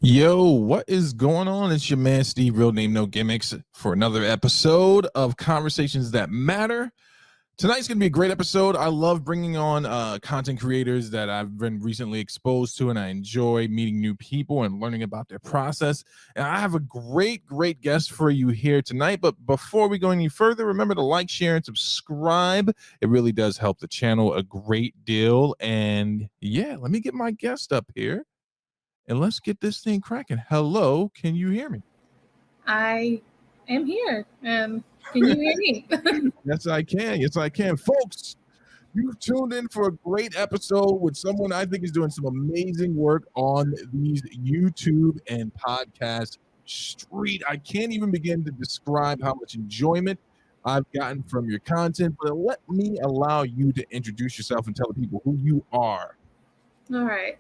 Yo, what is going on? It's your man Steve, real name no gimmicks, for another episode of Conversations That Matter. Tonight's going to be a great episode. I love bringing on content creators that I've been recently exposed to, and I enjoy meeting new people and learning about their process. And I have a great guest for you here tonight. But before we go any further, remember to like, share, and subscribe. It really does help the channel a great deal. And yeah, let me get my guest up here. And let's get this thing cracking. Hello, can you hear me? I am here. Can you hear me? Yes, I can. Yes, I can. Folks, you've tuned in for a great episode with someone I think is doing some amazing work on these YouTube and podcast street. I can't even begin to describe how much enjoyment I've gotten from your content, but let me allow you to introduce yourself and tell the people who you are. All right.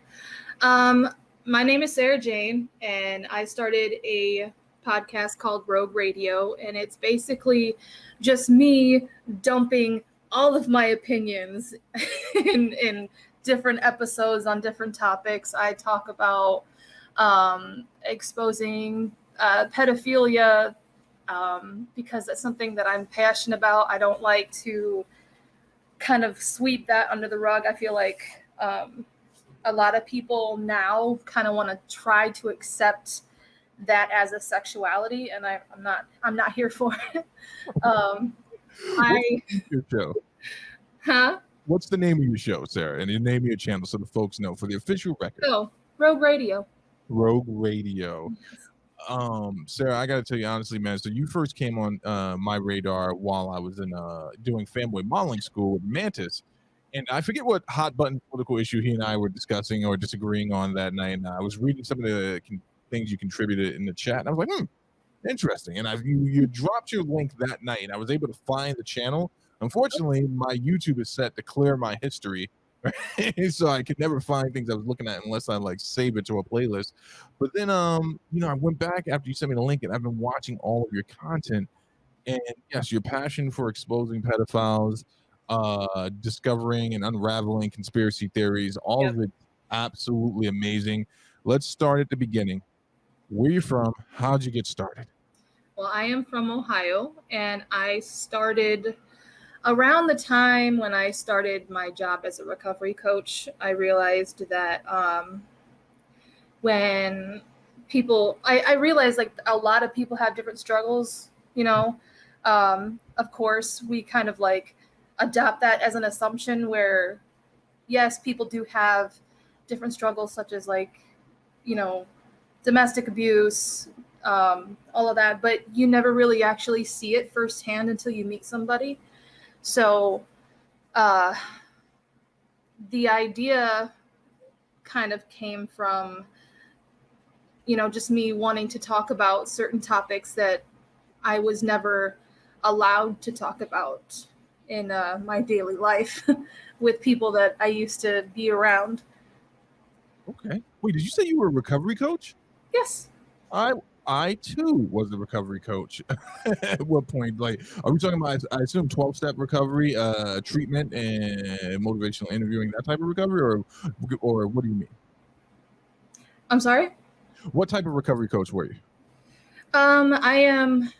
My name is Sarah Jane, and I started a podcast called Rouge Radio, and it's basically just me dumping all of my opinions in different episodes on different topics. I talk about exposing pedophilia because that's something that I'm passionate about. I don't like to kind of sweep that under the rug. I feel like a lot of people now kind of want to try to accept that as a sexuality, and I'm not here for it. Your show? Huh? What's the name of your show, Sarah? And the name of your channel so the folks know for the official record. Oh, Rouge Radio. Rouge Radio. Sarah, I got to tell you honestly, man. So you first came on my radar while I was in doing fanboy modeling school with Mantis. And I forget what hot button political issue he and I were discussing or disagreeing on that night. And I was reading some of the things you contributed in the chat. And I was like, interesting. And you dropped your link that night. And I was able to find the channel. Unfortunately, my YouTube is set to clear my history. Right? So I could never find things I was looking at unless I save it to a playlist. But then, I went back after you sent me the link, and I've been watching all of your content. And yes, your passion for exposing pedophiles, discovering and unraveling conspiracy theories, all of it absolutely amazing. Let's start at the beginning. Where are you from? How'd you get started? Well, I am from Ohio, and I started around the time when I started my job as a recovery coach. I realized that when people, I realized a lot of people have different struggles, of course we kind of adopt that as an assumption where, yes, people do have different struggles such as domestic abuse, all of that, but you never really actually see it firsthand until you meet somebody. So the idea kind of came from, just me wanting to talk about certain topics that I was never allowed to talk about in my daily life with people that I used to be around. Okay. Wait, did you say you were a recovery coach? Yes. I too was a recovery coach. At what point? Are we talking about, I assume, 12-step recovery, treatment, and motivational interviewing, that type of recovery, or what do you mean? I'm sorry? What type of recovery coach were you? I am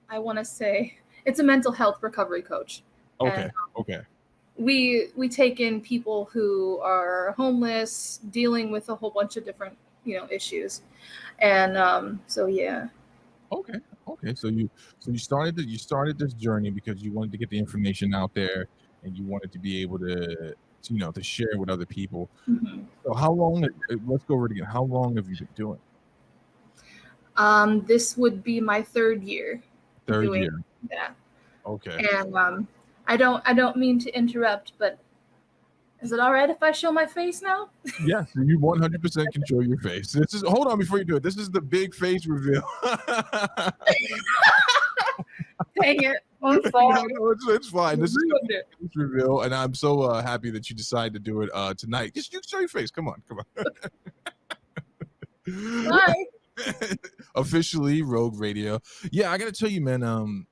I want to say it's a mental health recovery coach. Okay. And, okay. We take in people who are homeless, dealing with a whole bunch of different, issues. And so yeah. Okay. So you started this journey because you wanted to get the information out there and you wanted to be able to share with other people. Mm-hmm. So how long? Let's go over it again. How long have you been doing? This would be my third year. Third year. Yeah. Okay. And I don't mean to interrupt, but is it all right if I show my face now? Yes, you 100% can show your face. Hold on before you do it. This is the big face reveal. Dang it. I'm sorry. No, it's fine. This is the big face reveal, and I'm so happy that you decided to do it tonight. Just you show your face. Come on. Hi. Officially Rouge Radio. Yeah, I gotta tell you, man,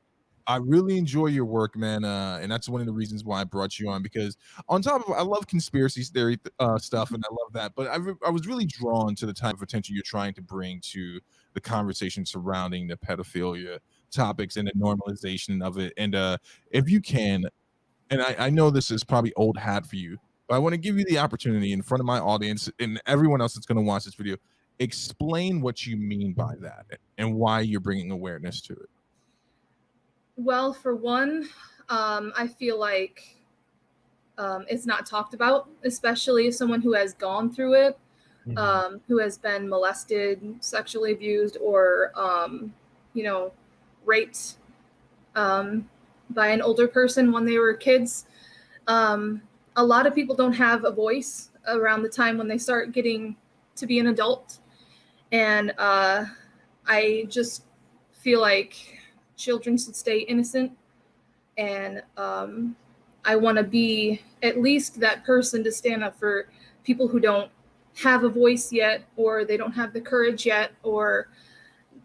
I really enjoy your work, man, and that's one of the reasons why I brought you on. Because on top of, I love conspiracy theory stuff, and I love that. But I was really drawn to the type of attention you're trying to bring to the conversation surrounding the pedophilia topics and the normalization of it. And if you can, and I know this is probably old hat for you, but I want to give you the opportunity in front of my audience and everyone else that's going to watch this video, explain what you mean by that and why you're bringing awareness to it. Well, for one, I feel like it's not talked about, especially as someone who has gone through it, who has been molested, sexually abused, or, raped by an older person when they were kids. A lot of people don't have a voice around the time when they start getting to be an adult. And I just feel like children should stay innocent. And I want to be at least that person to stand up for people who don't have a voice yet, or they don't have the courage yet, or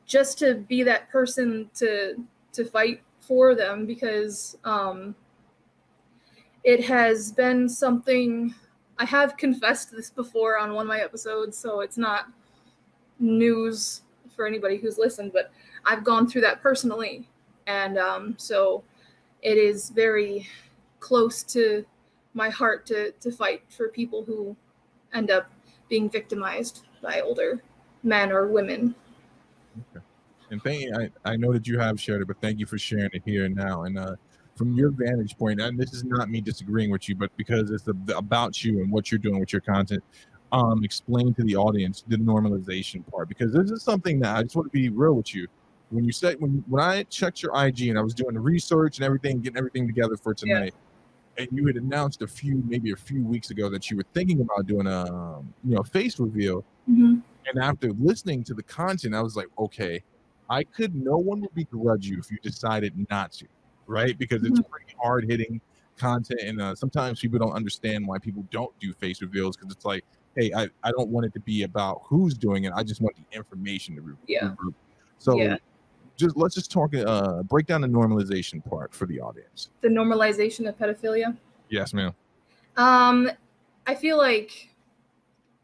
just to be that person to fight for them, because it has been something. I have confessed this before on one of my episodes, so it's not news for anybody who's listened, but I've gone through that personally. And so it is very close to my heart to fight for people who end up being victimized by older men or women. Okay. And I know that you have shared it, but thank you for sharing it here and now. And from your vantage point, and this is not me disagreeing with you, but because it's about you and what you're doing with your content, explain to the audience the normalization part, because this is something that I just want to be real with you. When you said, when I checked your IG and I was doing the research and everything, getting everything together for tonight, and you had announced maybe a few weeks ago that you were thinking about doing a face reveal. Mm-hmm. And after listening to the content, I was like, okay, no one would begrudge you if you decided not to, right? Because it's pretty hard hitting content. And sometimes people don't understand why people don't do face reveals, because it's like, hey, I don't want it to be about who's doing it. I just want the information to reveal. So let's just talk, break down the normalization part for the audience. The normalization of pedophilia? Yes, ma'am. I feel like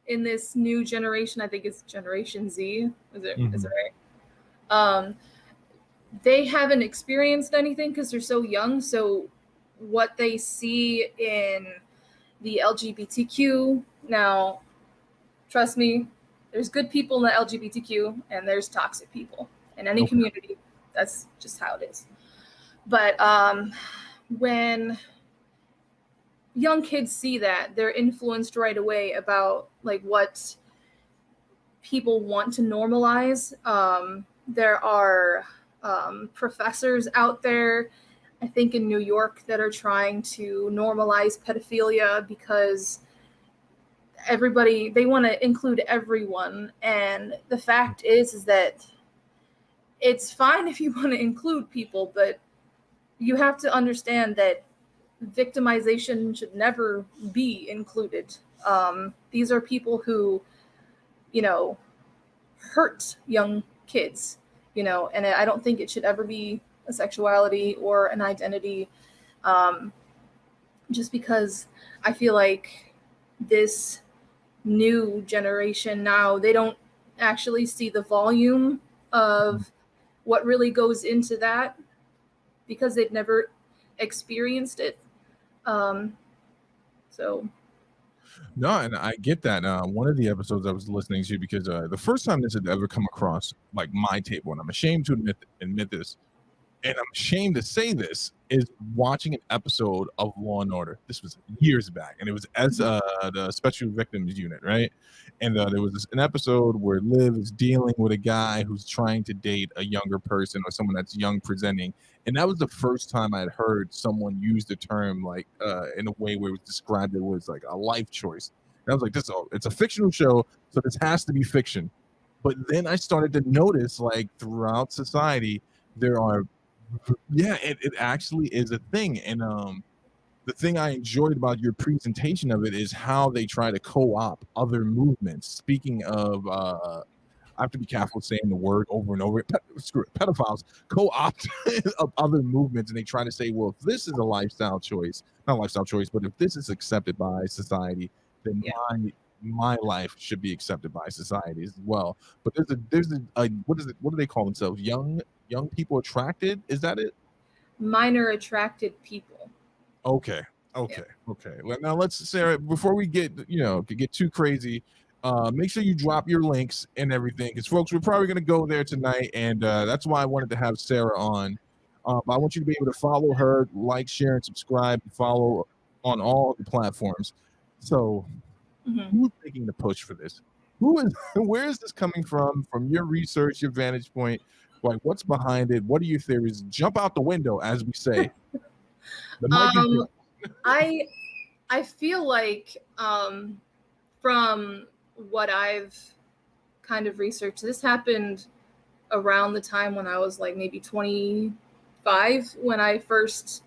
in this new generation, I think it's Generation Z. Is it right? They haven't experienced anything because they're so young. So what they see in the LGBTQ, now, trust me, there's good people in the LGBTQ and there's toxic people in any community. That's just how it is. But when young kids see that, they're influenced right away about like what people want to normalize. There are professors out there, I think in New York, that are trying to normalize pedophilia because they want to include everyone. And the fact is that it's fine if you want to include people, but you have to understand that victimization should never be included. These are people who, hurt young kids, and I don't think it should ever be a sexuality or an identity, just because I feel like this new generation now, they don't actually see the volume of what really goes into that because they've never experienced it. No, and I get that. One of the episodes I was listening to, because the first time this had ever come across like my table, and I'm ashamed to admit this, and I'm ashamed to say this, is watching an episode of Law and Order. This was years back, and it was as the Special Victims Unit, right? And there was an episode where Liv is dealing with a guy who's trying to date a younger person or someone that's young presenting, and that was the first time I had heard someone use the term like in a way where it was described it was like a life choice. And I was like, it's a fictional show, so this has to be fiction. But then I started to notice, like, throughout society, there are it actually is a thing. And the thing I enjoyed about your presentation of it is how they try to co-opt other movements. Speaking of I have to be careful saying the word over and over. Screw it, pedophiles co-opt of other movements, and they try to say, well, if this is a lifestyle choice, not a lifestyle choice, but if this is accepted by society, then my life should be accepted by society as well. But there's a what is it? What do they call themselves? Young people attracted? Is that it? Minor attracted people. Okay. Now let's, Sarah, before we get too crazy, make sure you drop your links and everything, because folks, we're probably going to go there tonight, and that's why I wanted to have Sarah on. But I want you to be able to follow her, like, share, and subscribe, and follow on all the platforms. So, who's taking the push for this? Where is this coming from your research, your vantage point? Like, what's behind it? What are your theories? Jump out the window, as we say. I feel like from what I've kind of researched, this happened around the time when I was like maybe 25, when I first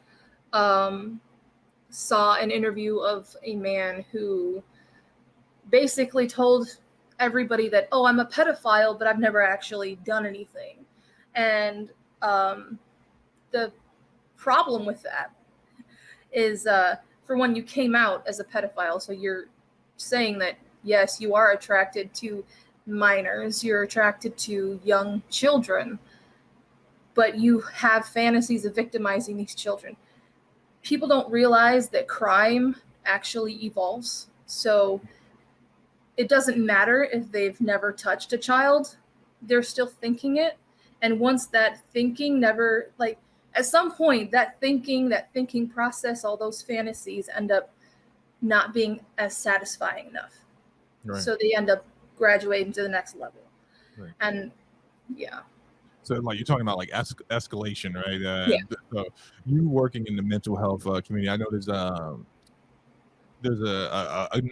saw an interview of a man who basically told everybody that, oh, I'm a pedophile, but I've never actually done anything. And the problem with that is, for when you came out as a pedophile, so you're saying that, yes, you are attracted to minors, you're attracted to young children, but you have fantasies of victimizing these children. People don't realize that crime actually evolves. So it doesn't matter if they've never touched a child, they're still thinking it. And once that thinking never, like, at some point, that thinking process, all those fantasies end up not being as satisfying enough. Right. So they end up graduating to the next level. Right. And yeah. So, like, you're talking about like escalation, right? So you working in the mental health community, I know there's a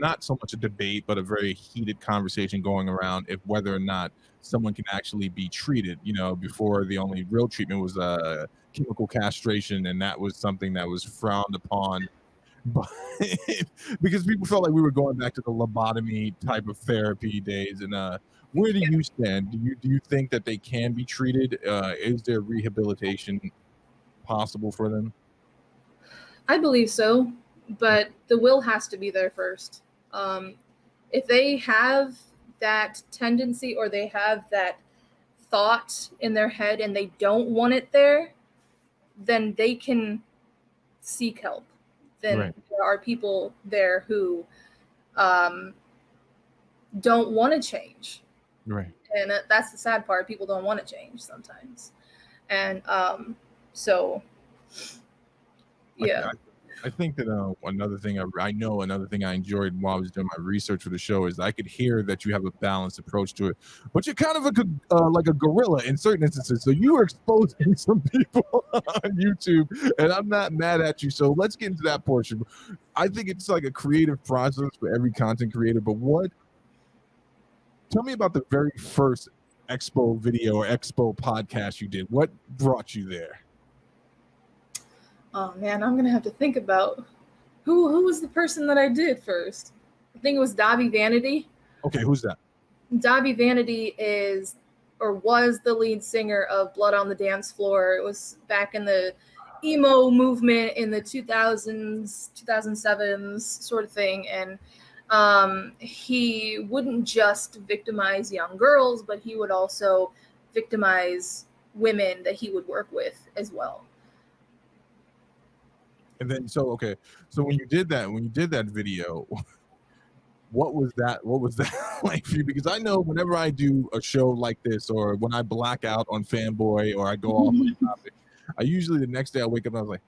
not so much a debate, but a very heated conversation going around if whether or not someone can actually be treated. Before, the only real treatment was chemical castration, and that was something that was frowned upon because people felt like we were going back to the lobotomy type of therapy days. And where do you stand? Do you think that they can be treated? Is there rehabilitation possible for them? I believe so, but the will has to be there first. If they have that tendency, or they have that thought in their head and they don't want it there, then they can seek help. Then there are people there who don't want to change. Right. And that's the sad part. People don't want to change sometimes. And so, yeah. I think that another thing I enjoyed while I was doing my research for the show is I could hear that you have a balanced approach to it, but you're kind of like a gorilla in certain instances. So you are exposing some people on YouTube, and I'm not mad at you. So let's get into that portion. I think it's like a creative process for every content creator. But tell me about the very first Expo video or Expo podcast you did. What brought you there? Oh man, I'm gonna have to think about who was the person that I did first. I think it was Dobby Vanity. Okay, who's that? Dobby Vanity was the lead singer of Blood on the Dance Floor. It was back in the emo movement in the 2000s, 2007s sort of thing. And he wouldn't just victimize young girls, but he would also victimize women that he would work with as well. And then, so when you did that video, what was that like for you? Because I know whenever I do a show like this, or when I black out on Fanboy, or I go off on the topic, I usually the next day I wake up and I was like,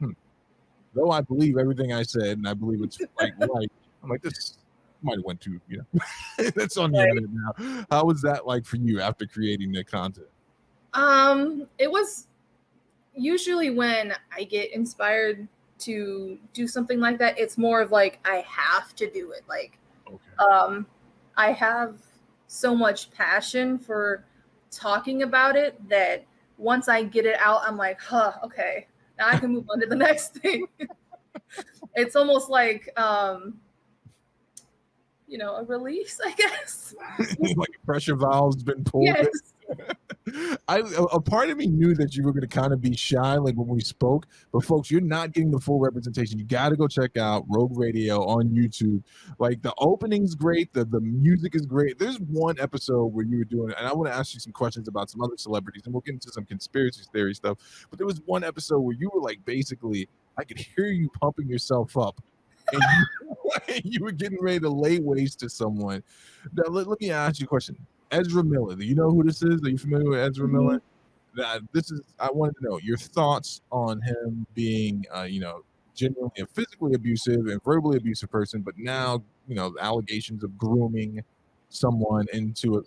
though I believe everything I said and I believe it's right, I'm like, this might have went too, that's on the internet now. How was that like for you after creating the content? It was usually when I get inspired to do something like that, it's more of like I have to do it. Like, I have so much passion for talking about it that once I get it out, I'm like, okay, now I can move on to the next thing. It's almost like a release, I guess. Like pressure valve's been pulled. Yes. A part of me knew that you were going to kind of be shy, like when we spoke. But folks, you're not getting the full representation. You got to go check out Rogue Radio on YouTube. Like the opening's great, the music is great. There's one episode where you were doing it, and I want to ask you some questions about some other celebrities, and we'll get into some conspiracy theory stuff. But there was one episode where you were like, basically, I could hear you pumping yourself up, and you were getting ready to lay waste to someone. Now, let me ask you a question. Ezra Miller, do you know who this is? Are you familiar with Ezra Miller? I wanted to know your thoughts on him being, genuinely a physically abusive and verbally abusive person, but now, allegations of grooming someone into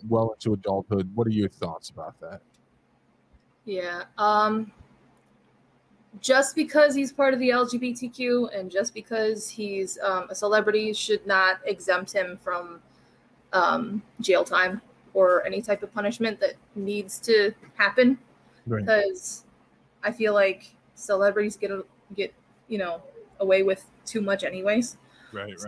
adulthood. What are your thoughts about that? Yeah. Just because he's part of the LGBTQ and just because he's a celebrity should not exempt him from jail time or any type of punishment that needs to happen. Right. Because I feel like celebrities get away with too much anyways. Right. It's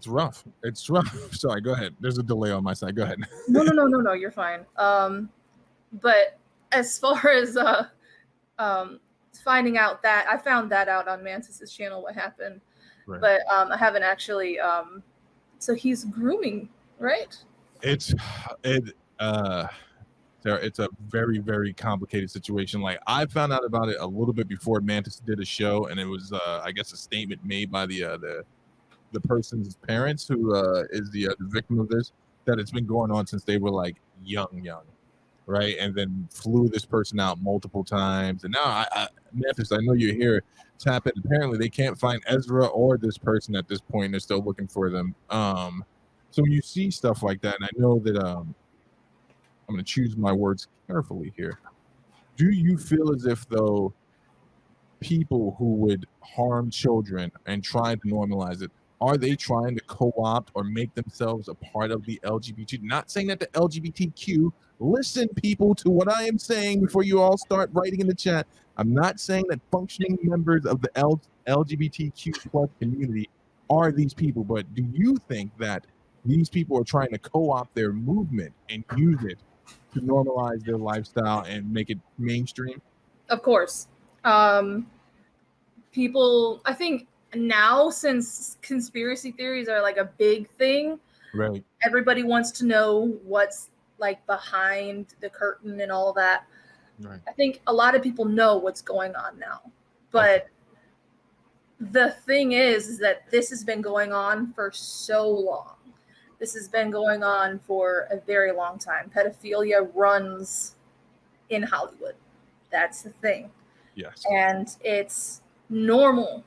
rough. It's rough. Sorry, go ahead. There's a delay on my side. Go ahead. No, you're fine. But as far as finding out that, I found that out on Mantis's channel, what happened. Right. But I haven't actually so he's grooming, right? It's a very, very complicated situation. Like I found out about it a little bit before Mantis did a show, and it was I guess a statement made by the person's parents who is the victim of this, that it's been going on since they were like young, right? And then flew this person out multiple times. And now Mantis, I know you're here. Tap in. Apparently they can't find Ezra or this person at this point. They're still looking for them. So when you see stuff like that, and I know that I'm going to choose my words carefully here. Do you feel as if, though, people who would harm children and try to normalize it, are they trying to co-opt or make themselves a part of the LGBT? Not saying that the LGBTQ, listen, people, to what I am saying before you all start writing in the chat. I'm not saying that functioning members of the LGBTQ plus community are these people, but do you think that these people are trying to co-opt their movement and use it to normalize their lifestyle and make it mainstream? Of course. People, I think now, since conspiracy theories are like a big thing, right? Everybody wants to know what's like behind the curtain and all that. Right. I think a lot of people know what's going on now, but the thing is that this has been going on for so long. This has been going on for a very long time. Pedophilia runs in Hollywood. That's the thing. Yes. And it's normal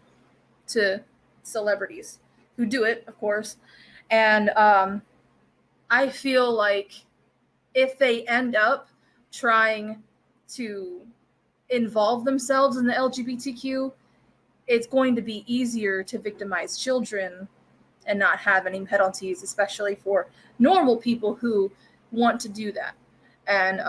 to celebrities who do it, of course. And I feel like if they end up trying to involve themselves in the LGBTQ, it's going to be easier to victimize children and not have any penalties, especially for normal people who want to do that. And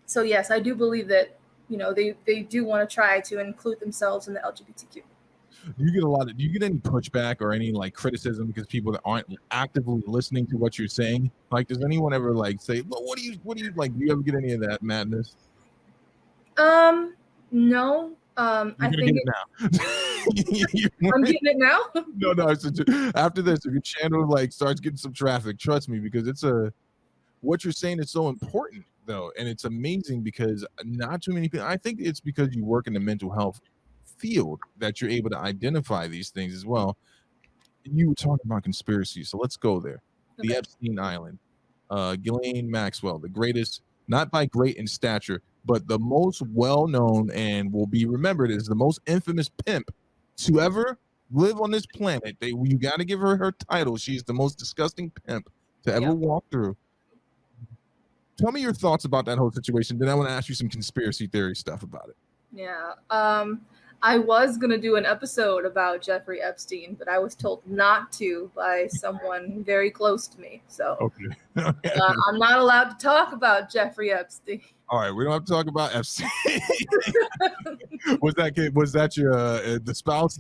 so, yes, I do believe that, they do want to try to include themselves in the LGBTQ. Do you get any pushback or any like criticism because people that aren't actively listening to what you're saying? Like, does anyone ever like say, well, what do you like? Do you ever get any of that madness? No. I think it now. I'm getting it now. No. After this, if your channel like starts getting some traffic, trust me, because what you're saying is so important though, and it's amazing because not too many people. I think it's because you work in the mental health field that you're able to identify these things as well. You were talking about conspiracy, so let's go there. Okay. The Epstein Island, Ghislaine Maxwell, the greatest, not by great in stature, but the most well-known and will be remembered as the most infamous pimp to ever live on this planet. You got to give her title. She's the most disgusting pimp to ever walk through. Tell me your thoughts about that whole situation. Then I want to ask you some conspiracy theory stuff about it. Yeah. I was going to do an episode about Jeffrey Epstein, but I was told not to by someone very close to me. So Okay. I'm not allowed to talk about Jeffrey Epstein. All right, we don't have to talk about Epstein. Was that your the spouse?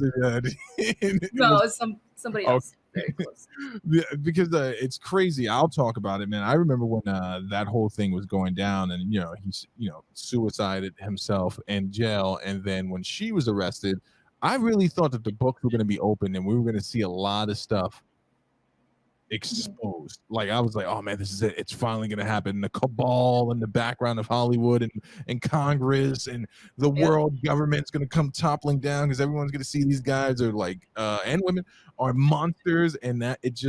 No, it's somebody else. Very close. Yeah, because it's crazy. I'll talk about it, man. I remember when that whole thing was going down, and he suicided himself in jail, and then when she was arrested, I really thought that the books were going to be open and we were going to see a lot of stuff exposed. Like I was like, oh man, this is it. It's finally going to happen. The cabal in the background of Hollywood and Congress and the world government's going to come toppling down because everyone's going to see these guys are like and women are monsters, and that it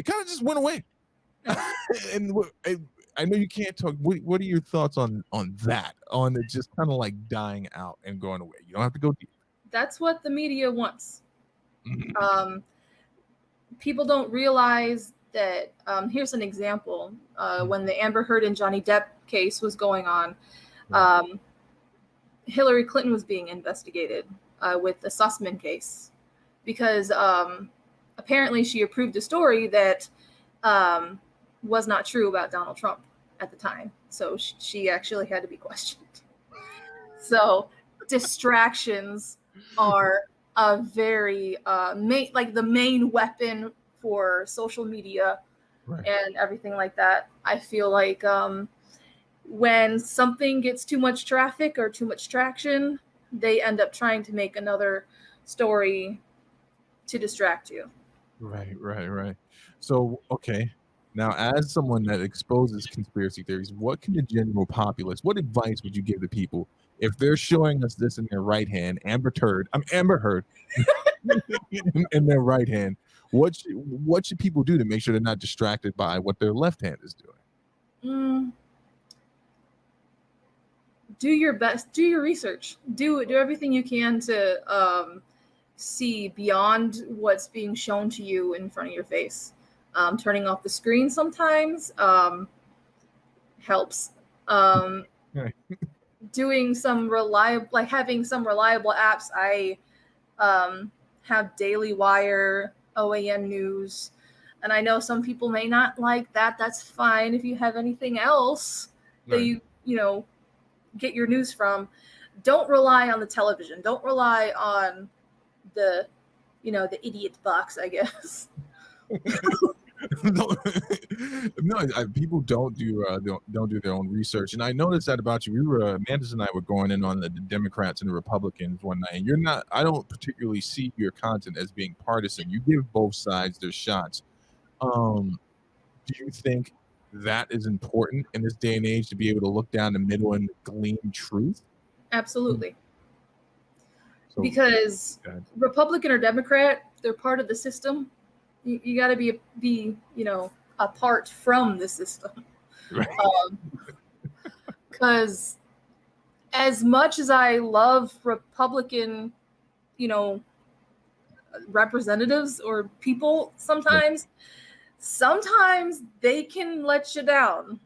kind of just went away. And I know you can't talk. What are your thoughts on that? On it just kind of like dying out and going away? You don't have to go deep. That's what the media wants. People don't realize that. Here's an example. When the Amber Heard and Johnny Depp case was going on, Hillary Clinton was being investigated with the Sussman case because apparently she approved a story that was not true about Donald Trump at the time. So she actually had to be questioned. So distractions are a very the main weapon for social media and everything like that. I feel like when something gets too much traffic or too much traction, they end up trying to make another story to distract you. Right. So, okay. Now, as someone that exposes conspiracy theories, what can the general populace, what advice would you give the people if they're showing us this in their right hand, Amber Heard, in their right hand? What should people do to make sure they're not distracted by what their left hand is doing? Do your best. Do your research. Do everything you can to see beyond what's being shown to you in front of your face. Turning off the screen sometimes helps. Doing some having some reliable apps. I have Daily Wire, OAN News, and I know some people may not like that. That's fine. If you have anything else that you get your news from, don't rely on the television. Don't rely on the idiot box, I guess. No, people don't do their own research, and I noticed that about you. Mantis and I were going in on the Democrats and the Republicans one night, and I don't particularly see your content as being partisan. You give both sides their shots. Do you think that is important in this day and age to be able to look down the middle and glean truth? Absolutely. Because Republican or Democrat, they're part of the system. You got to be apart from the system. Because as much as I love Republican, representatives or people, sometimes they can let you down.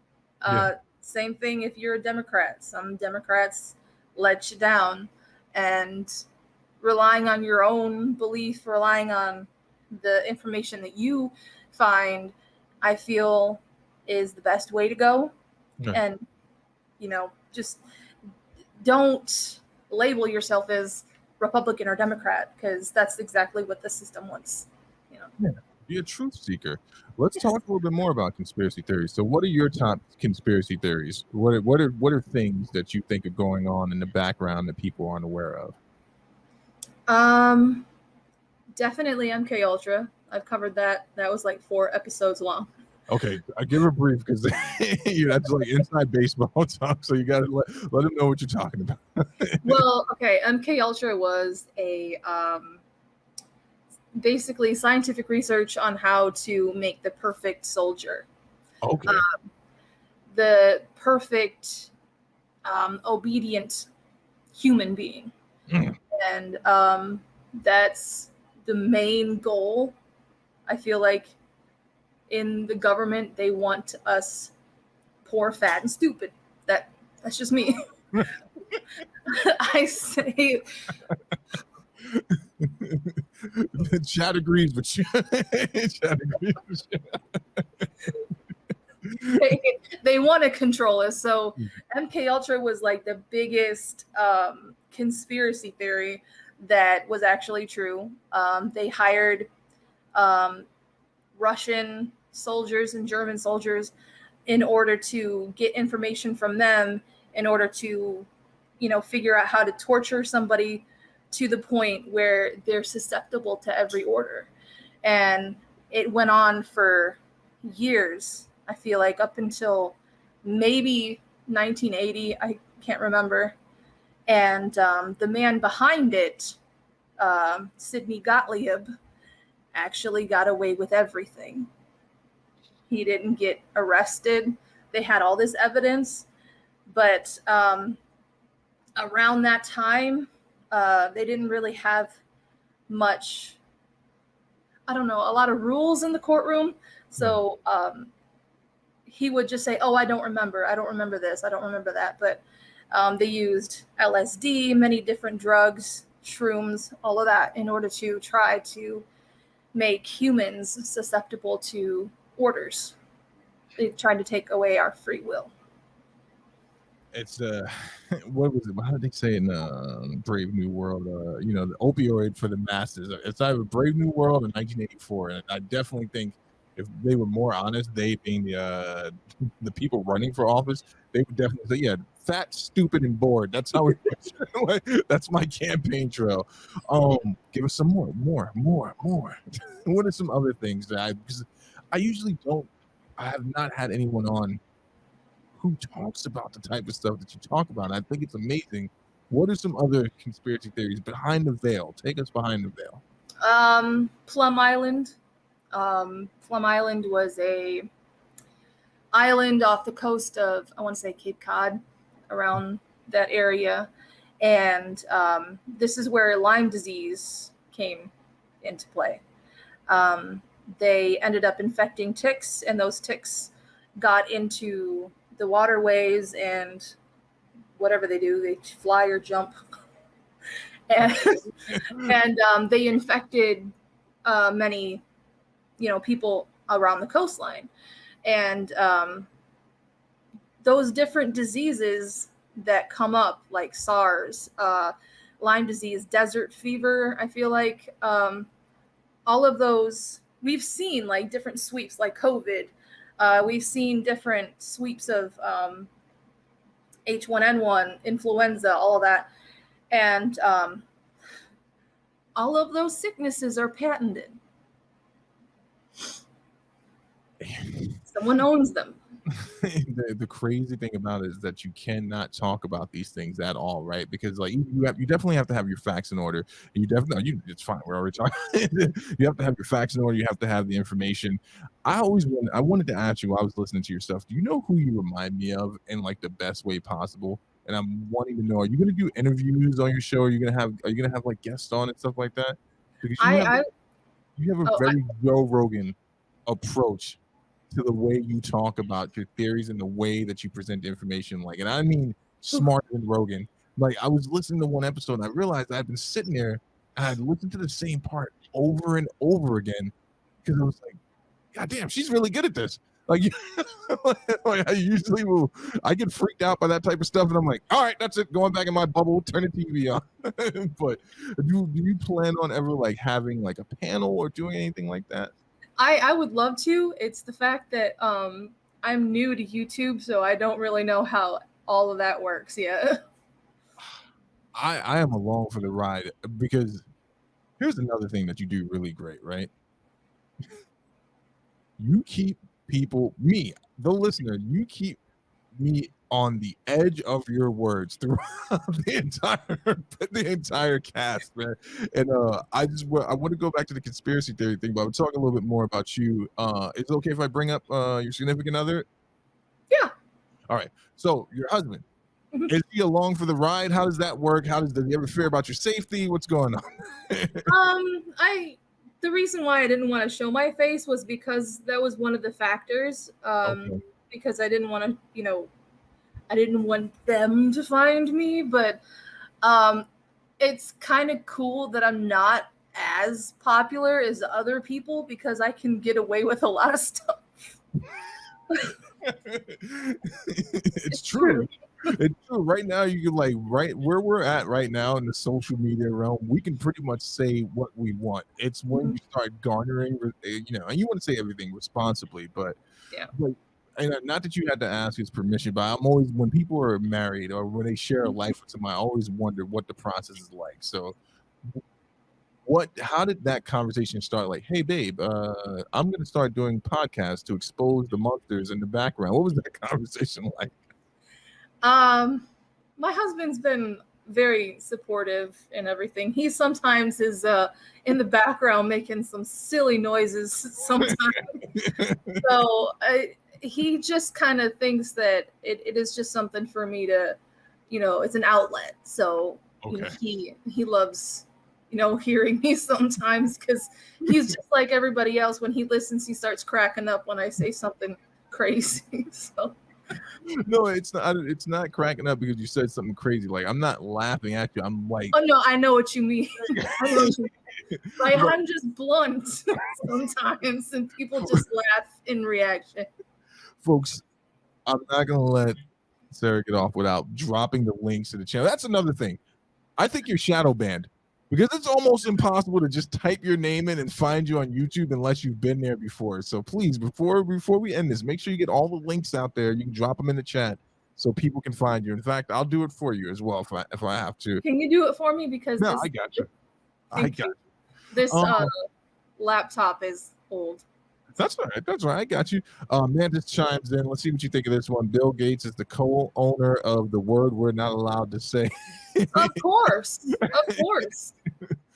Same thing if you're a Democrat. Some Democrats let you down, and relying on your own belief, relying on the information that you find, I feel is the best way to go. And just don't label yourself as Republican or Democrat, because that's exactly what the system wants. Be a truth seeker. Let's talk a little bit more about conspiracy theories. So what are your top conspiracy theories? What are things that you think are going on in the background that people aren't aware of? Definitely MK Ultra. I've covered that. That was like 4 episodes long. Okay, I give a brief because that's like inside baseball talk. So you got to let them know what you're talking about. Well, okay, MK Ultra was a basically scientific research on how to make the perfect soldier. Okay. The perfect obedient human being. And that's the main goal. I feel like in the government, they want us poor, fat, and stupid. That's just me. I say Chat agrees, but Chat agrees. they want to control us. So MK Ultra was like the biggest conspiracy theory that was actually true. They hired Russian soldiers and German soldiers in order to get information from them, in order to, figure out how to torture somebody to the point where they're susceptible to every order. And it went on for years, I feel like, up until maybe 1980. I can't remember. And the man behind it, Sidney Gottlieb, actually got away with everything. He didn't get arrested. They had all this evidence, but around that time, they didn't really have much, a lot of rules in the courtroom. So he would just say, I don't remember this, I don't remember that. But they used LSD, many different drugs, shrooms, all of that, in order to try to make humans susceptible to orders. They tried to take away our free will. It's what was it? How did they say in Brave New World? The opioid for the masses. It's either Brave New World or 1984, and I definitely think if they were more honest, they being the people running for office, they would definitely say, "Yeah, fat, stupid, and bored." That's how it. That's my campaign trail. Give us some more. What are some other things that because I usually don't. I have not had anyone on who talks about the type of stuff that you talk about. I think it's amazing. What are some other conspiracy theories behind the veil? Take us behind the veil. Plum Island. Plum Island was a island off the coast of, I want to say, Cape Cod, around that area. And this is where Lyme disease came into play. They ended up infecting ticks, and those ticks got into the waterways, and whatever they do, they fly or jump. And they infected many, people around the coastline. And those different diseases that come up, like SARS, Lyme disease, desert fever, I feel like all of those, we've seen like different sweeps, like COVID. We've seen different sweeps of H1N1, influenza, all of that. And all of those sicknesses are patented. Someone owns them. The crazy thing about it is that you cannot talk about these things at all, right? Because like you definitely have to have your facts in order. It's fine. We're already talking. You have to have your facts in order. You have to have the information. I wanted to ask you while I was listening to your stuff. Do you know who you remind me of in like the best way possible? And I'm wanting to know: are you going to do interviews on your show? Are you going to have like guests on and stuff like that? Because you have a very Joe Rogan approach to the way you talk about your theories and the way that you present information. Like, and I mean smarter than Rogan. Like, I was listening to one episode and I realized I'd been sitting there and I'd listened to the same part over and over again because I was like, God damn, she's really good at this. Like, like I get freaked out by that type of stuff and I'm like, all right, that's it. Going back in my bubble, turn the TV on. But do you plan on ever like having like a panel or doing anything like that? I would love to. It's the fact that I'm new to YouTube, so I don't really know how all of that works yet. I am along for the ride because here's another thing that you do really great, right? You keep the listener, you keep me on the edge of your words throughout the entire cast, man. And I want to go back to the conspiracy theory thing, but I would talk a little bit more about you. Is it okay if I bring up your significant other? Yeah. All right. So your husband, is he along for the ride? How does that work? Does he ever fear about your safety? What's going on? The reason why I didn't want to show my face was because that was one of the factors. Okay. Because I didn't want to, I didn't want them to find me, but It's kind of cool that I'm not as popular as other people because I can get away with a lot of stuff. It's true. It's true. Right now, you can right where we're at right now in the social media realm, we can pretty much say what we want. It's when you start garnering, and you want to say everything responsibly, but yeah. And not that you had to ask his permission, but I'm always, when people are married or when they share a life with somebody, I always wonder what the process is like. So how did that conversation start? Like, hey babe, I'm going to start doing podcasts to expose the monsters in the background. What was that conversation like? My husband's been very supportive and everything. He sometimes is in the background making some silly noises sometimes. So he just kind of thinks that it is just something for me to, it's an outlet. So he loves, hearing me sometimes because he's just like everybody else. When he listens, he starts cracking up when I say something crazy. So. No, it's not. It's not cracking up because you said something crazy. Like, I'm not laughing at you. I'm like, oh no, I know what you mean. Like, I'm just blunt sometimes, and people just laugh in reaction. Folks, I'm not gonna let Sarah get off without dropping the links to the channel. That's another thing. I think you're shadow banned because it's almost impossible to just type your name in and find you on YouTube unless you've been there before. So please, before we end this, make sure you get all the links out there. You can drop them in the chat so people can find you. In fact, I'll do it for you as well if I have to. Can you do it for me? Because I got you. This laptop is old. That's right. That's right. I got you. Mantis chimes in. Let's see what you think of this one. Bill Gates is the co-owner of the word we're not allowed to say. Of course. Of course.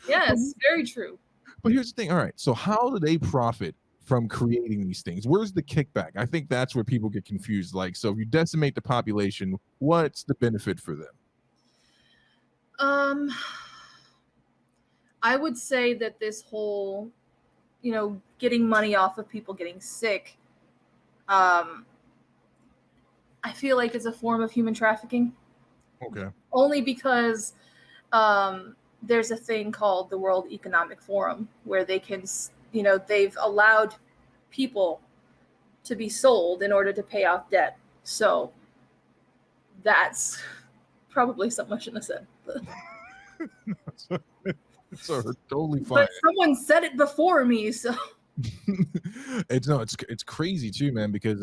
Yes, very true. But here's the thing. All right. So how do they profit from creating these things? Where's the kickback? I think that's where people get confused. Like, so if you decimate the population, what's the benefit for them? I would say that this whole, getting money off of people getting sick, I feel like it's a form of human trafficking. Okay. Only because there's a thing called the World Economic Forum where they can, they've allowed people to be sold in order to pay off debt. So that's probably something I shouldn't have said. So totally fine. But someone said it before me, so it's crazy too, man, because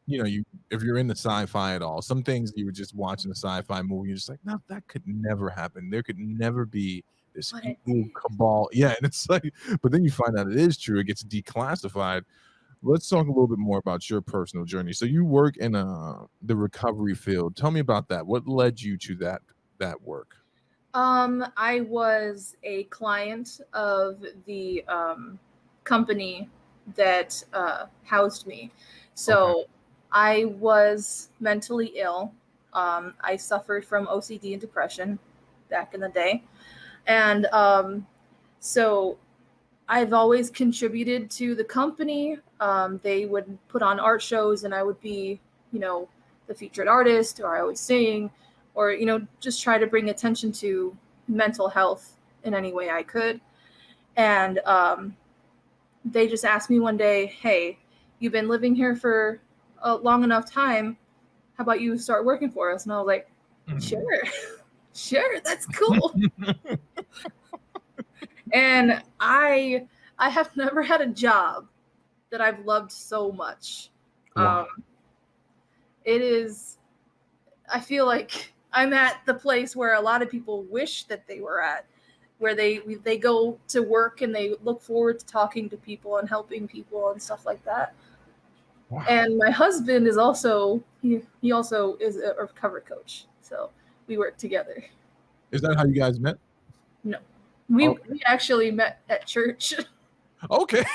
if you're into sci-fi at all, some things you were just watching a sci-fi movie, you're just like, no, that could never happen. There could never be this evil cabal. Yeah, and it's like, but then you find out it is true. It gets declassified. Let's talk a little bit more about your personal journey. So you work in the recovery field. Tell me about that. What led you to that work? I was a client of the company that housed me. So I was mentally ill. I suffered from OCD and depression back in the day. And so I've always contributed to the company. They would put on art shows and I would be, the featured artist, or I would sing, or, just try to bring attention to mental health in any way I could. And they just asked me one day, hey, you've been living here for a long enough time. How about you start working for us? And I was like, sure, that's cool. And I have never had a job that I've loved so much. Wow. I feel like I'm at the place where a lot of people wish that they were at, where they go to work and they look forward to talking to people and helping people and stuff like that. Wow. And my husband is also, he also is a recovery coach. So we work together. Is that how you guys met? No, we actually met at church. Okay.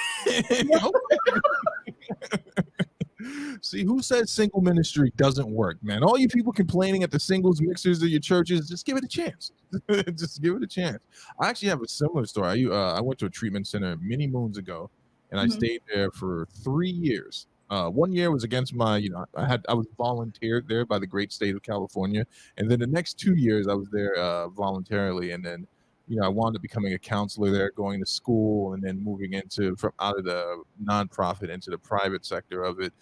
See, who said single ministry doesn't work, man? All you people complaining at the singles mixers of your churches, just give it a chance. Just give it a chance. I actually have a similar story. I went to a treatment center many moons ago, and I stayed there for 3 years. 1 year was against my, I was volunteered there by the great state of California, and then the next 2 years I was there voluntarily, and then I wound up becoming a counselor there, going to school, and then moving from out of the nonprofit into the private sector of it.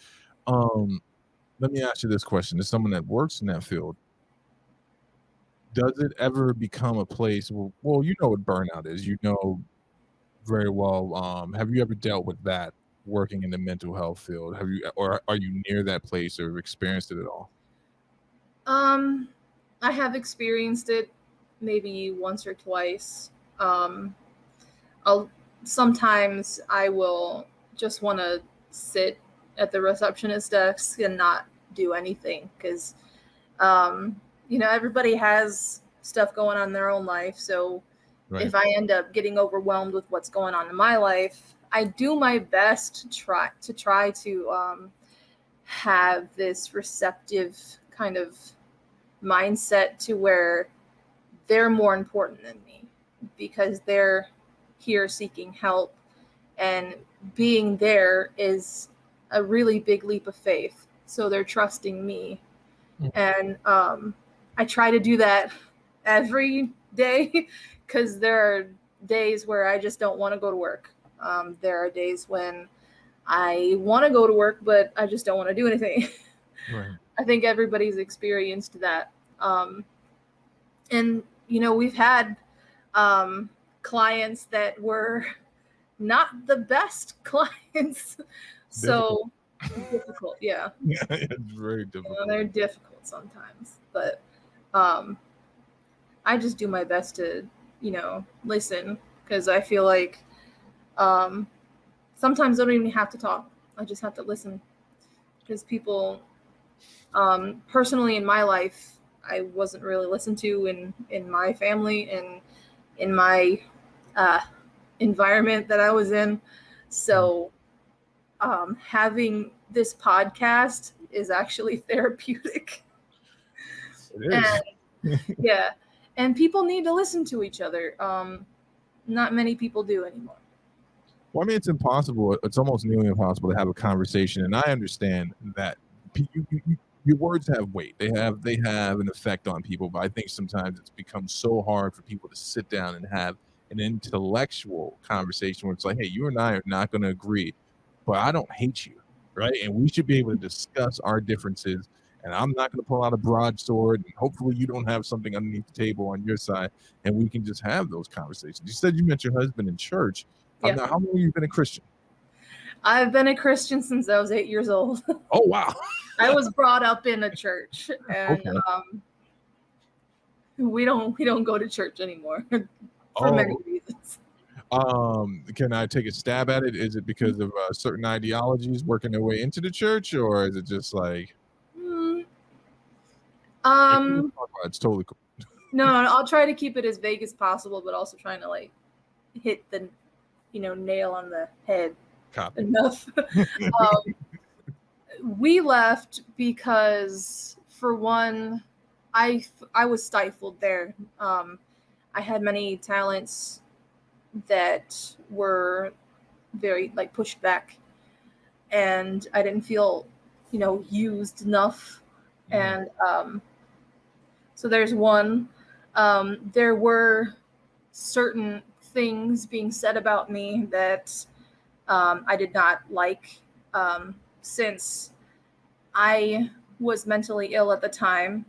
Let me ask you this question: as someone that works in that field, does it ever become a place? Well, you know what burnout is. You know very well. Have you ever dealt with that working in the mental health field? Have you, or are you near that place or experienced it at all? I have experienced it maybe once or twice. Sometimes I will just want to sit at the receptionist desk and not do anything because, everybody has stuff going on in their own life. So Right. if I end up getting overwhelmed with what's going on in my life, I do my best to try to have this receptive kind of mindset to where they're more important than me because they're here seeking help, and being there is a really big leap of faith. So they're trusting me. And I try to do that every day because there are days where I just don't want to go to work. There are days when I want to go to work, but I just don't want to do anything. Right. I think everybody's experienced that. And, we've had clients that were not the best clients. So difficult, yeah. Yeah, it's very difficult. They're difficult sometimes, but I just do my best to, listen, because I feel like sometimes I don't even have to talk. I just have to listen, because people, personally in my life, I wasn't really listened to in my family and in my environment that I was in. So having this podcast is actually therapeutic. It is. And, yeah. And people need to listen to each other. Not many people do anymore. Well, I mean, it's impossible. It's almost nearly impossible to have a conversation. And I understand that your words have weight. They have an effect on people. But I think sometimes it's become so hard for people to sit down and have an intellectual conversation where it's like, hey, you and I are not going to agree, but I don't hate you, right? And we should be able to discuss our differences. And I'm not going to pull out a broadsword. And hopefully you don't have something underneath the table on your side. And we can just have those conversations. You said you met your husband in church. Yeah. How long have you been a Christian? I've been a Christian since I was 8 years old. Oh, wow. I was brought up in a church, and Okay. we don't go to church anymore for many reasons. Can I take a stab at it? Is it because of certain ideologies working their way into the church, or is it just like? It's totally cool. No, I'll try to keep it as vague as possible, but also trying to like hit the, nail on the head. Copy. Enough. We left because, for one, I was stifled there. I had many talents that were very pushed back, and I didn't feel used enough. And so there's one. There were certain things being said about me that I did not like, since I was mentally ill at the time.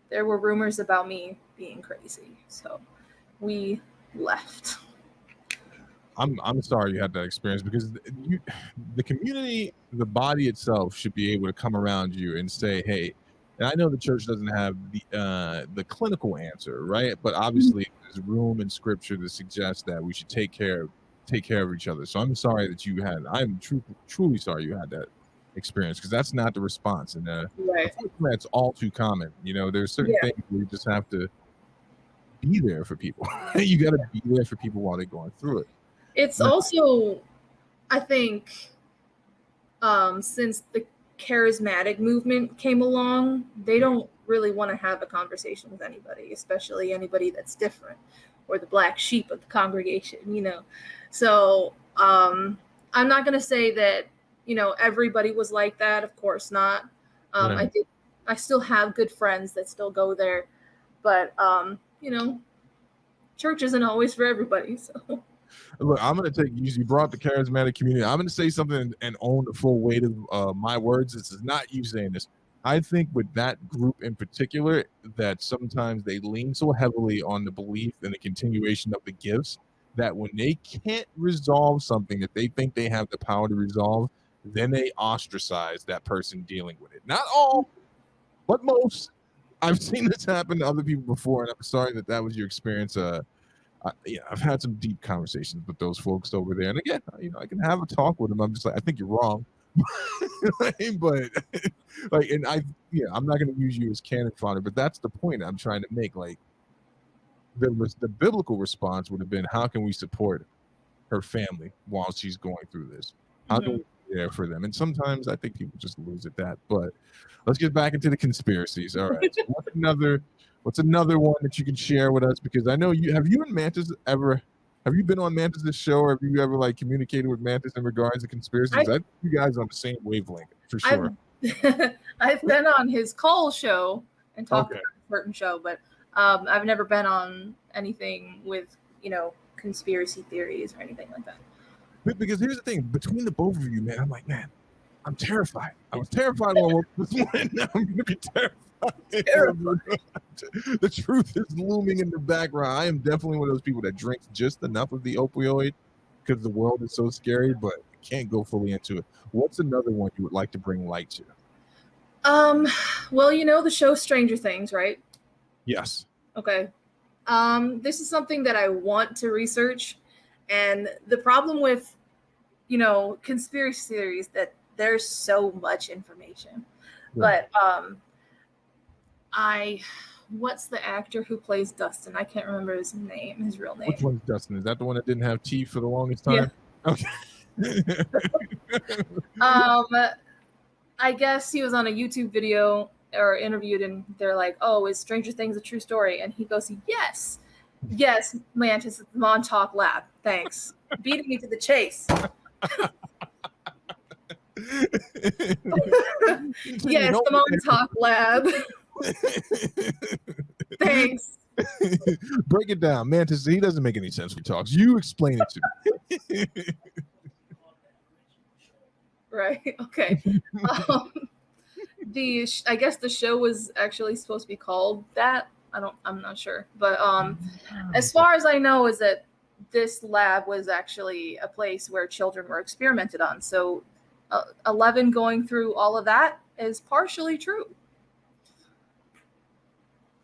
There were rumors about me being crazy, so we left. I'm sorry you had that experience, because the community, the body itself, should be able to come around you and say, hey. And I know the church doesn't have the clinical answer, right? But obviously, there's room in Scripture to suggest that we should take care of each other. So I'm sorry that you had. I'm truly sorry you had that experience, because that's not the response, and Right. that's all too common. There's certain things where you just have to be there for people. You got to be there for people while they're going through it. It's also, I think, since the charismatic movement came along, they don't really want to have a conversation with anybody, especially anybody that's different, or the black sheep of the congregation, So I'm not going to say that everybody was like that. Of course not. Right. I still have good friends that still go there, but church isn't always for everybody. So Look, I'm going to take you brought the charismatic community. I'm going to say something and own the full weight of my words. This is not you saying this. I think with that group in particular, that sometimes they lean so heavily on the belief and the continuation of the gifts that when they can't resolve something that they think they have the power to resolve, then they ostracize that person dealing with it. Not all, but most. I've seen this happen to other people before, and I'm sorry that was your experience. I've had some deep conversations with those folks over there, and again, I can have a talk with them. I'm just like, I think you're wrong, but like, and I'm not going to use you as cannon fodder, but that's the point I'm trying to make. Like, the biblical response would have been, how can we support her family while she's going through this? How can we be there for them? And sometimes I think people just lose at that. But let's get back into the conspiracies. All right. So what's another one that you can share with us? Because I know have you and Mantis have you been on Mantis' show, or have you ever like communicated with Mantis in regards to conspiracies? I think you guys are on the same wavelength for sure. I've been on his call show and talked about a certain show, but I've never been on anything with, conspiracy theories or anything like that. Because here's the thing, between the both of you, man, I'm like, man, I'm terrified. I was terrified when I woke this morning. Now I'm going to be terrified. The truth is looming in the background. I am definitely one of those people that drinks just enough of the opioid because the world is so scary, but I can't go fully into it. What's another one you would like to bring light to? Well, the show Stranger Things, right? Yes. Okay. This is something that I want to research, and the problem with, conspiracy theories that there's so much information. Yeah. But what's the actor who plays Dustin? I can't remember his real name. Which one's Dustin? Is that the one that didn't have teeth for the longest time? Yeah. Okay. I guess he was on a YouTube video or interviewed, and they're like, "Oh, is Stranger Things a true story?" And he goes, "Yes, Mantis, it's the Montauk Lab. Thanks, beating me to the chase." Yes, the Montauk Lab. Thanks. Break it down, Mantis. He doesn't make any sense when he talks. You explain it to me. Right. Okay. I guess the show was actually supposed to be called that. I'm not sure. But as far as I know is that this lab was actually a place where children were experimented on. So 11 going through all of that is partially true.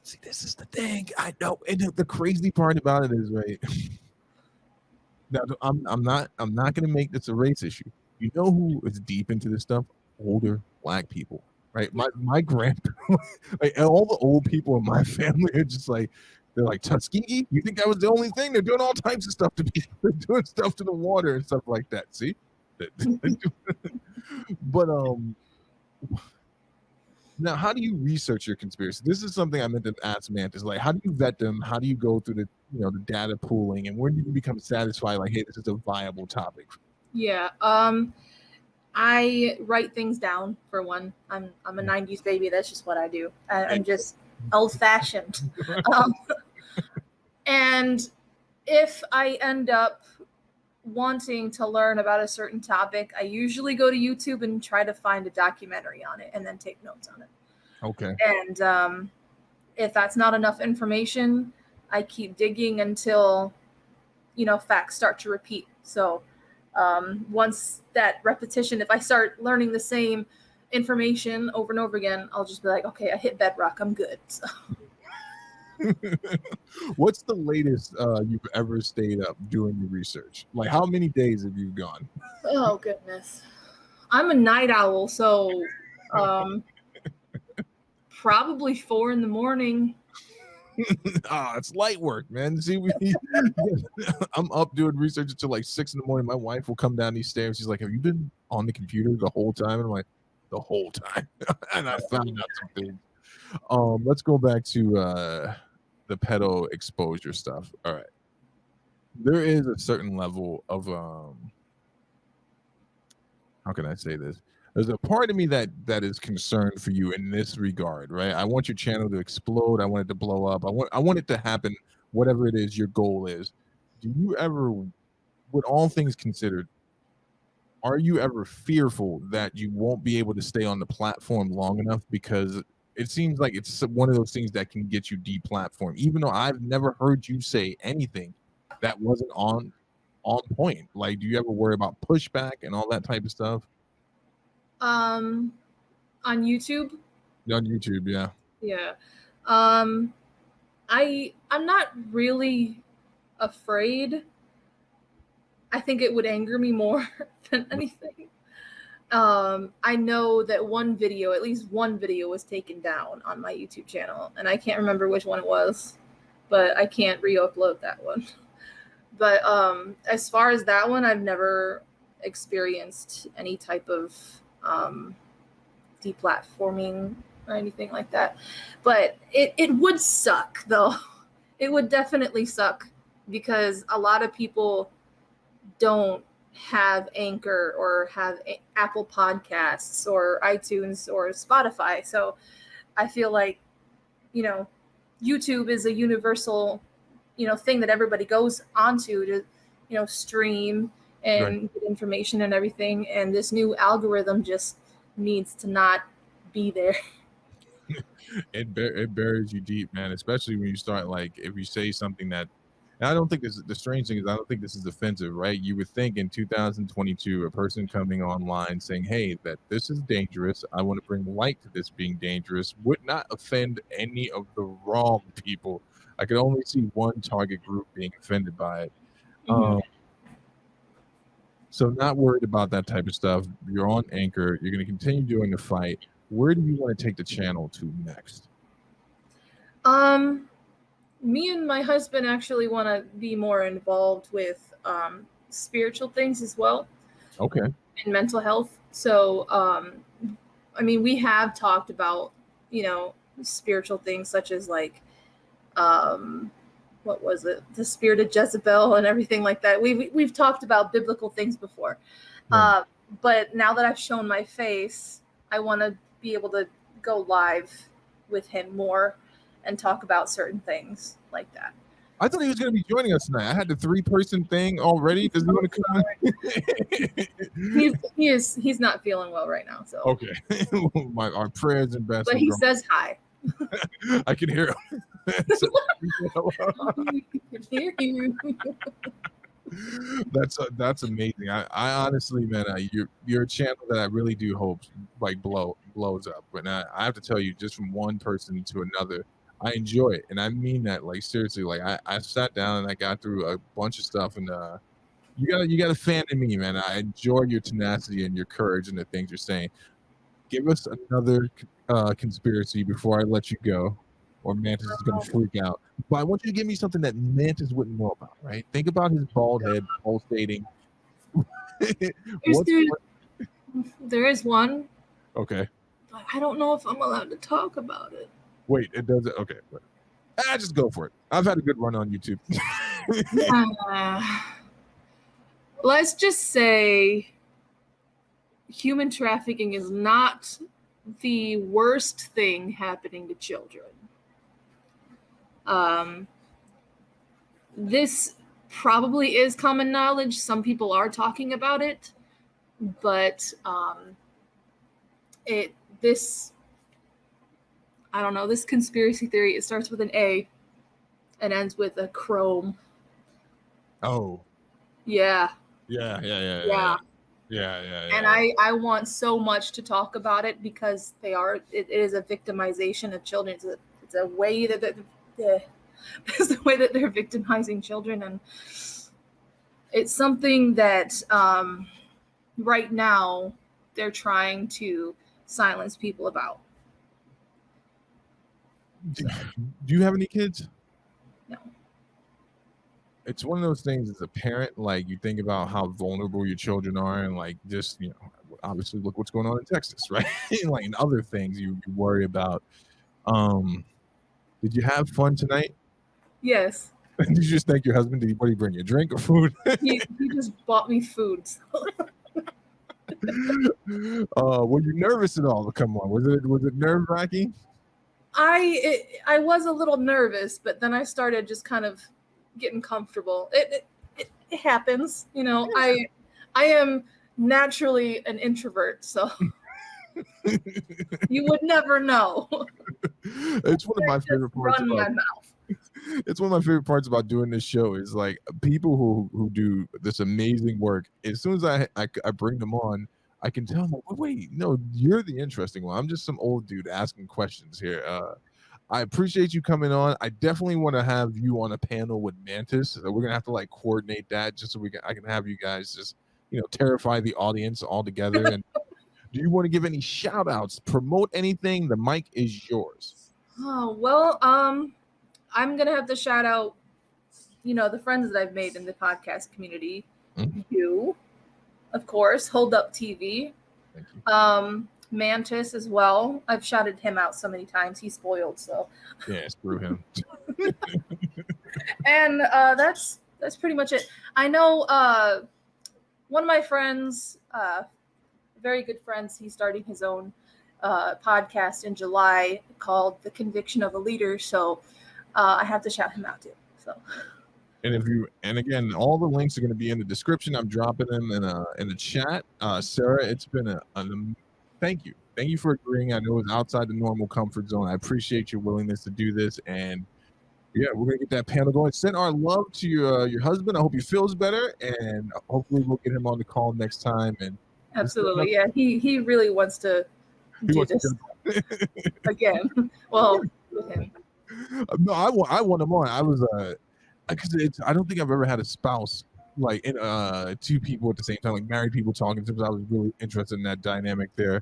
See, this is the thing. I know. And the crazy part about it is, right, now I'm not going to make this a race issue. You know who is deep into this stuff? Older Black people, right? My grandpa, like all the old people in my family are just like, they're like, Tuskegee? You think that was the only thing? They're doing all types of stuff they're doing stuff to the water and stuff like that. See? But now, how do you research your conspiracy? This is something I meant to ask Mantis. Like, how do you vet them? How do you go through the data pooling, and when do you become satisfied? Like, hey, this is a viable topic. Yeah. I write things down for one. I'm a 90s baby. That's just what I do. I'm just old-fashioned. And if I end up wanting to learn about a certain topic, I usually go to YouTube and try to find a documentary on it and then take notes on it. Okay. And if that's not enough information, I keep digging until, facts start to repeat. So once that repetition, if I start learning the same information over and over again, I'll just be like, okay, I hit bedrock. I'm good. So. What's the latest you've ever stayed up doing your research? Like, how many days have you gone? Oh, goodness. I'm a night owl, so probably 4 a.m. It's light work, man. See, I'm up doing research until like 6 a.m. My wife will come down these stairs. She's like, have you been on the computer the whole time? And I'm like, the whole time. And I found out some things. Let's go back to the pedo exposure stuff. All right. There is a certain level of how can I say this? There's a part of me that is concerned for you in this regard, right? I want your channel to explode. I want it to blow up. I want it to happen, whatever it is your goal is. Do you ever, with all things considered, are you ever fearful that you won't be able to stay on the platform long enough? Because it seems like it's one of those things that can get you deplatformed, even though I've never heard you say anything that wasn't on point. Like, do you ever worry about pushback and all that type of stuff? On YouTube? On YouTube, yeah. Yeah. I'm not really afraid. I think it would anger me more than anything. I know that at least one video was taken down on my YouTube channel, and I can't remember which one it was, but I can't re-upload that one. But as far as that one, I've never experienced any type of deplatforming or anything like that. But it would suck, though. It would definitely suck, because a lot of people don't have Anchor or have Apple Podcasts or iTunes or Spotify. So I feel like, YouTube is a universal, thing that everybody goes onto to, stream and get information and everything. And this new algorithm just needs to not be there. It buries you deep, man, especially when you start, like, if you say something that, and I don't think the strange thing is, I don't think this is offensive, right? You would think in 2022, a person coming online saying, hey, that this is dangerous, I want to bring light to this being dangerous, would not offend any of the wrong people. I could only see one target group being offended by it. Mm-hmm. So not worried about that type of stuff. You're on Anchor. You're going to continue doing the fight. Where do you want to take the channel to next? Me and my husband actually want to be more involved with spiritual things as well. Okay. And mental health. So, we have talked about, spiritual things such as like, what was it? The spirit of Jezebel and everything like that. We've talked about biblical things before. Right. But now that I've shown my face, I want to be able to go live with him more and talk about certain things like that. I thought he was going to be joining us tonight. I had the 3-person thing already. Does he want to come? He's not feeling well right now. So okay. Our prayers and best. But he says hi. I can hear him. I can hear you. That's amazing. I honestly, man, you're a channel that I really do hope like blows up. But I have to tell you, just from one person to another, I enjoy it, and I mean that, like, seriously. Like, I sat down and I got through a bunch of stuff, and you got a fan in me, man. I enjoy your tenacity and your courage and the things you're saying. Give us another conspiracy before I let you go, or Mantis is going to freak out. But I want you to give me something that Mantis wouldn't know about, right? Think about his bald head pulsating. There is one. Okay. But I don't know if I'm allowed to talk about it. Wait, it does it? Okay. Just go for it. I've had a good run on YouTube. Let's just say human trafficking is not the worst thing happening to children. This probably is common knowledge. Some people are talking about it, but I don't know, this conspiracy theory, it starts with an A and ends with a chrome. Oh. Yeah. Yeah. And I want so much to talk about it, because it is a victimization of children. It's a way that it's the way that they're victimizing children, and it's something that right now they're trying to silence people about. Do you have any kids? No. It's one of those things as a parent, like, you think about how vulnerable your children are, and like, just, obviously look what's going on in Texas, right? Like, and other things you worry about. Did you have fun tonight? Yes. Did you just thank your husband? What did he bring you, drink or food? he just bought me food. So. Were you nervous at all to come on? Was it nerve wracking? I was a little nervous, but then I started just kind of getting comfortable. It happens, you know. I am naturally an introvert, so you would never know. It's one of my favorite parts. Run my mouth. It's one of my favorite parts about doing this show is like people who do this amazing work. As soon as I bring them on, I can tell them, wait, no, you're the interesting one. I'm just some old dude asking questions here. I appreciate you coming on. I definitely want to have you on a panel with Mantis. So we're gonna have to like coordinate that just so I can have you guys just terrify the audience all together. And do you want to give any shout outs, promote anything? The mic is yours. Oh, well, I'm going to have to shout out, the friends that I've made in the podcast community. Mm-hmm. You, of course, Hold Up TV. Thank you. Mantis as well. I've shouted him out so many times. He's spoiled, so. Yeah, screw him. And that's pretty much it. I know one of my friends, very good friends, he's starting his own podcast in July called The Conviction of a Leader. So I have to shout him out too. So. And again, all the links are going to be in the description. I'm dropping them in the chat. Sarah, it's been thank you. Thank you for agreeing. I know it's outside the normal comfort zone. I appreciate your willingness to do this. And yeah, we're going to get that panel going. Send our love to your husband. I hope he feels better. And hopefully we'll get him on the call next time. And absolutely. Yeah, he really wants to do this again. Well, with him. No, I want him on. I was because I don't think I've ever had a spouse like in two people at the same time, like married people talking to. I was really interested in that dynamic there.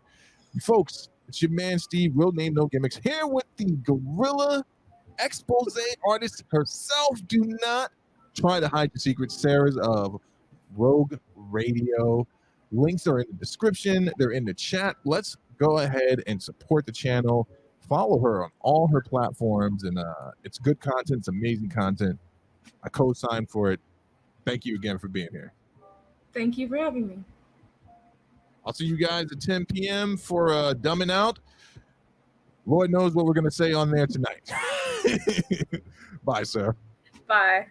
Folks, it's your man Steve, real name, no gimmicks, here with the Gorilla Expose artist herself. Do not try to hide your secrets. Sarah's of Rouge Radio. Links are in the description. They're in the chat. Let's go ahead and support the channel. Follow her on all her platforms, and it's good content. It's amazing content. I co-signed for it. Thank you again for being here. Thank you for having me. I'll see you guys at 10 p.m. for Dumbing Out. Lord knows what we're going to say on there tonight. Bye, sir. Bye.